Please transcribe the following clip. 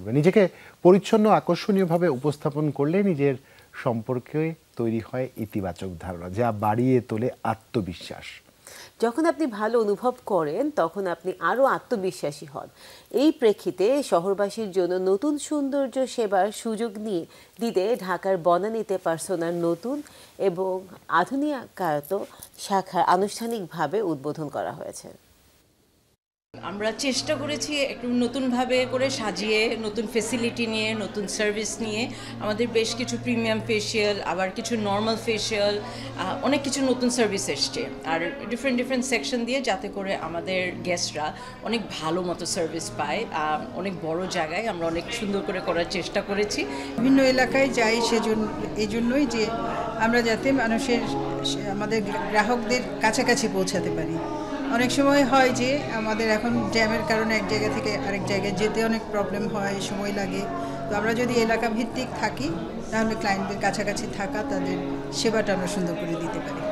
করবে। নিজেকে পরিচ্ছন্ন আকর্ষণীয়ভাবে উপস্থাপন করলে নিজের সম্পর্কে তৈরি হয় ইতিবাচক ধারণা, যা বাড়িয়ে তোলে আত্মবিশ্বাস। যখন আপনি ভালো অনুভব করেন তখন আপনি আরও আত্মবিশ্বাসী হন। এই প্রেক্ষিতে শহরবাসীর জন্য নতুন সৌন্দর্য সেবার সুযোগ নিয়ে দিতে ঢাকার বনানীতে পার্সোনার নতুন এবং আধুনিকায়ত শাখার আনুষ্ঠানিকভাবে উদ্বোধন করা হয়েছে। আমরা চেষ্টা করেছি একটু নতুনভাবে করে সাজিয়ে, নতুন ফেসিলিটি নিয়ে, নতুন সার্ভিস নিয়ে। আমাদের বেশ কিছু প্রিমিয়াম ফেসিয়াল, আবার কিছু নর্মাল ফেসিয়াল, অনেক কিছু নতুন সার্ভিস এসছে। আর ডিফারেন্ট সেকশন দিয়ে, যাতে করে আমাদের গেস্টরা অনেক ভালো মতো সার্ভিস পায়। অনেক বড় জায়গায় আমরা অনেক সুন্দর করে করার চেষ্টা করেছি। বিভিন্ন এলাকায় যাই এই জন্যই যে আমরা যাতে আমাদের গ্রাহকদের কাছাকাছি পৌঁছাতে পারি। অনেক সময় হয় যে আমাদের এখন জ্যামের কারণে এক জায়গা থেকে আরেক জায়গায় যেতে অনেক প্রবলেম হয়, সময় লাগে। তো আমরা যদি এলাকা ভিত্তিক থাকি তাহলে ক্লায়েন্টদের কাছাকাছি থাকা, তাদের সেবাটা আমরা সুন্দর করে দিতে পারি।